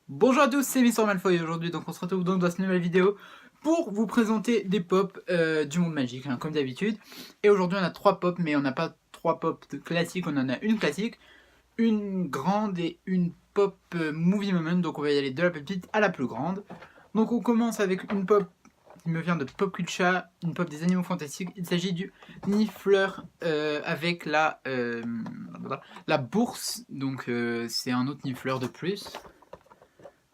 Bonjour à tous, c'est Mr Malfoy et aujourd'hui donc on se retrouve donc dans cette nouvelle vidéo pour vous présenter des pops du monde magique hein, comme d'habitude. Et aujourd'hui on a 3 pops mais on n'a pas 3 pops classiques, on en a une classique, une grande et une pop movie moment, donc on va y aller de la plus petite à la plus grande. Donc on commence avec une pop qui me vient de Pop Culture, une pop des animaux fantastiques. Il s'agit du Niffler avec la bourse, donc c'est un autre Niffler de plus.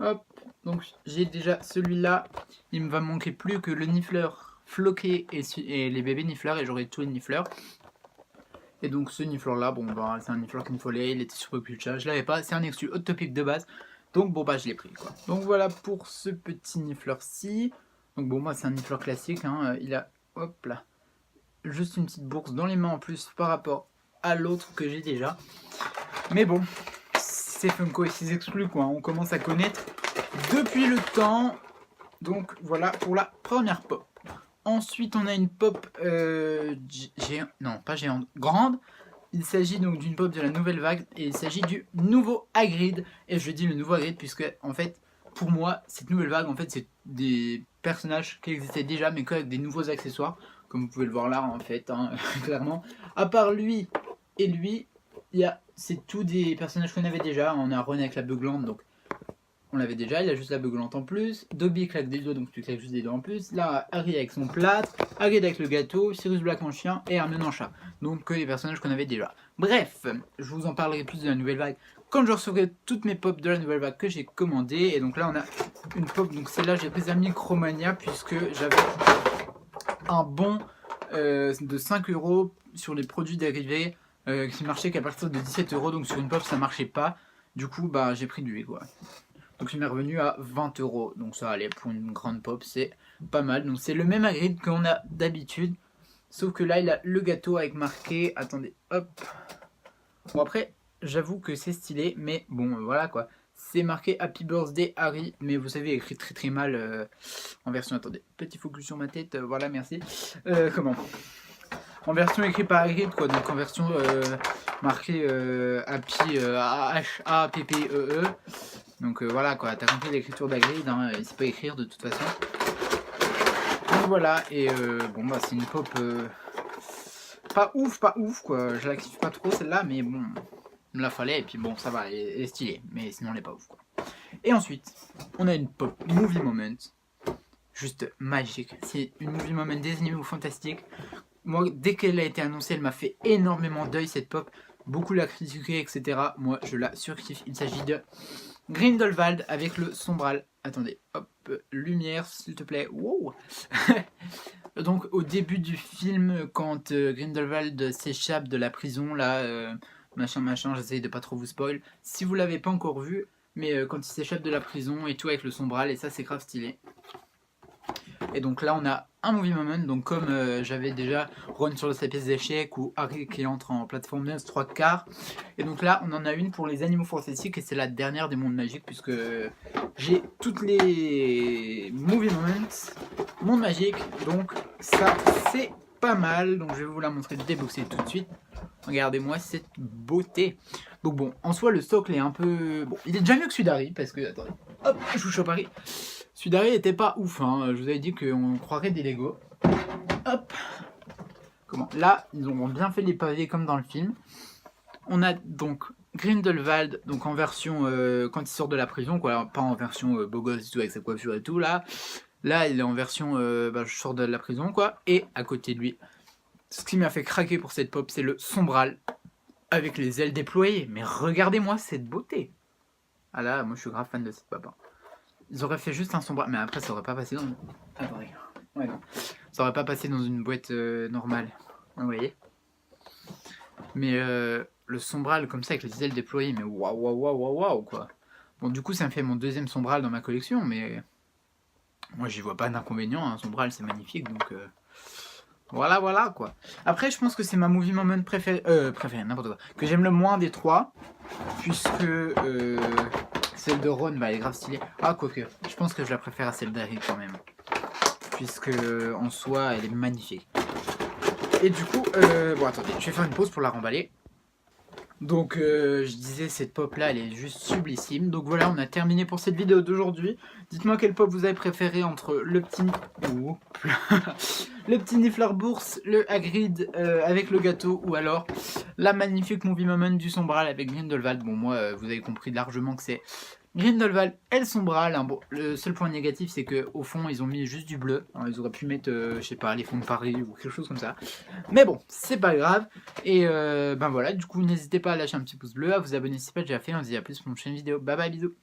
Hop, donc j'ai déjà celui-là. Il me va manquer plus que le Niffler floqué et les bébés Nifflers et j'aurai tous les Nifflers. Et donc ce Niffler là, bon bah c'est un Niffler qu'il me fallait, il était sur Populcha, je l'avais pas, c'est un exclu Hot Topic de base. Donc bon bah je l'ai pris quoi. Donc voilà pour ce petit Niffler-ci. Donc bon moi c'est un Niffler classique, hein. Il a, hop là, juste une petite bourse dans les mains en plus par rapport à l'autre que j'ai déjà. Mais bon, c'est Funko et ses exclus quoi, on commence à connaître depuis le temps. Donc voilà pour la première pop. Ensuite on a une pop géante, non pas géante, grande. Il s'agit donc d'une pop de la nouvelle vague et il s'agit du nouveau Hagrid. Et je dis le nouveau Hagrid puisque en fait pour moi cette nouvelle vague en fait c'est des personnages qui existaient déjà mais qu'avec des nouveaux accessoires. Comme vous pouvez le voir là en fait hein, clairement. À part lui et lui, c'est tous des personnages qu'on avait déjà. On a Ron avec la beuglante donc on l'avait déjà, il a juste la beuglante en plus. Dobby claque des doigts, donc tu claques juste des doigts en plus. Là, Harry avec son plâtre, Hagrid avec le gâteau, Sirius Black en chien et Hermione en chat. Donc que les personnages qu'on avait déjà. Bref, je vous en parlerai plus de la nouvelle vague quand je recevrai toutes mes pops de la nouvelle vague que j'ai commandées. Et donc là, on a une pop, donc celle-là, j'ai pris à Micromania puisque j'avais un bon de 5 € sur les produits dérivés qui marchait qu'à partir de 17 €. Donc sur une pop, ça marchait pas. Du coup, bah j'ai pris du quoi. Donc il m'est revenu à 20 €. Donc ça allait pour une grande pop, c'est pas mal. Donc c'est le même Hagrid qu'on a d'habitude. Sauf que là il a le gâteau avec marqué. Attendez, hop. Bon après, j'avoue que c'est stylé, mais bon voilà quoi. C'est marqué Happy Birthday Harry, mais vous savez écrit très très mal en version. Attendez, petit focus sur ma tête, voilà merci. Comment en version écrite par Hagrid quoi, donc en version marquée Happy H-A-P-P-E-E. Donc voilà quoi, t'as compris l'écriture d'Hagrid, hein, il sait pas écrire de toute façon. Donc voilà, et bon bah c'est une pop pas ouf quoi, je la kiffe pas trop celle-là, mais bon, il me la fallait, et puis bon ça va, elle est stylée, mais sinon elle est pas ouf quoi. Et ensuite, on a une pop movie moment, juste magique, c'est une movie moment des animaux fantastiques. Moi dès qu'elle a été annoncée, elle m'a fait énormément d'œil cette pop, beaucoup la critiqué etc. Moi je la surkiffe, il s'agit de Grindelwald avec le sombral. Attendez, hop, lumière s'il te plaît. Wow. Donc au début du film, quand Grindelwald s'échappe de la prison, là, machin, j'essaye de pas trop vous spoil. Si vous l'avez pas encore vu, mais quand il s'échappe de la prison et tout avec le sombral, et ça c'est grave stylé. Et donc là on a un movie moment, donc comme j'avais déjà Ron sur sa pièce d'échecs ou Harry qui entre en plateforme 3/4. Et donc là on en a une pour les animaux fantastiques et c'est la dernière des mondes magiques puisque j'ai toutes les movie moments, monde magique, donc ça c'est pas mal. Donc je vais vous la montrer déboxée tout de suite. Regardez-moi cette beauté. Donc bon, en soi le socle est un peu... Bon, il est déjà mieux que celui d'Harry parce que... Attendez, hop, je vous chope Harry. Celui d'Harry était pas ouf, hein. Je vous avais dit qu'on croirait des Lego. Hop. Comment? Là, ils ont bien fait les pavés comme dans le film. On a donc Grindelwald, donc en version quand il sort de la prison, quoi. Alors, pas en version beau gosse et tout avec sa coiffure et tout là. Là, il est en version je sors de la prison, quoi. Et à côté de lui, ce qui m'a fait craquer pour cette pop, c'est le sombral avec les ailes déployées. Mais regardez-moi cette beauté. Ah là, moi je suis grave fan de cette pop. Hein. Ils auraient fait juste un sombral, mais après ça aurait pas passé dans une... Attendez. Ouais, non. Ça aurait pas passé dans une boîte normale. Vous voyez. Mais le sombral comme ça avec les ailes déployées, mais waouh quoi. Bon du coup ça me fait mon deuxième sombral dans ma collection, mais moi j'y vois pas d'inconvénient. Un sombral c'est magnifique donc voilà quoi. Après je pense que c'est ma movie moment préférée, n'importe quoi, que j'aime le moins des trois, puisque celle de Ron, bah elle est grave stylée. Ah quoique, je pense que je la préfère à celle d'Harry quand même. Puisque en soi elle est magnifique. Et du coup, bon attendez, je vais faire une pause pour la remballer. Donc je disais, cette pop là elle est juste sublissime. Donc voilà, on a terminé pour cette vidéo d'aujourd'hui. Dites-moi quelle pop vous avez préféré entre le petit le petit Niffler Bourse, le Hagrid avec le gâteau, ou alors la magnifique movie moment du Sombral avec Grindelwald. Bon, moi vous avez compris largement que c'est Grindelwald et le Sombral. Hein. Bon, le seul point négatif c'est que au fond ils ont mis juste du bleu. Alors, ils auraient pu mettre je sais pas, les fonds de Paris ou quelque chose comme ça. Mais bon, c'est pas grave. Et ben voilà, du coup n'hésitez pas à lâcher un petit pouce bleu, à vous abonner si c'est pas déjà fait. On se dit à plus pour une prochaine vidéo. Bye bye, bisous.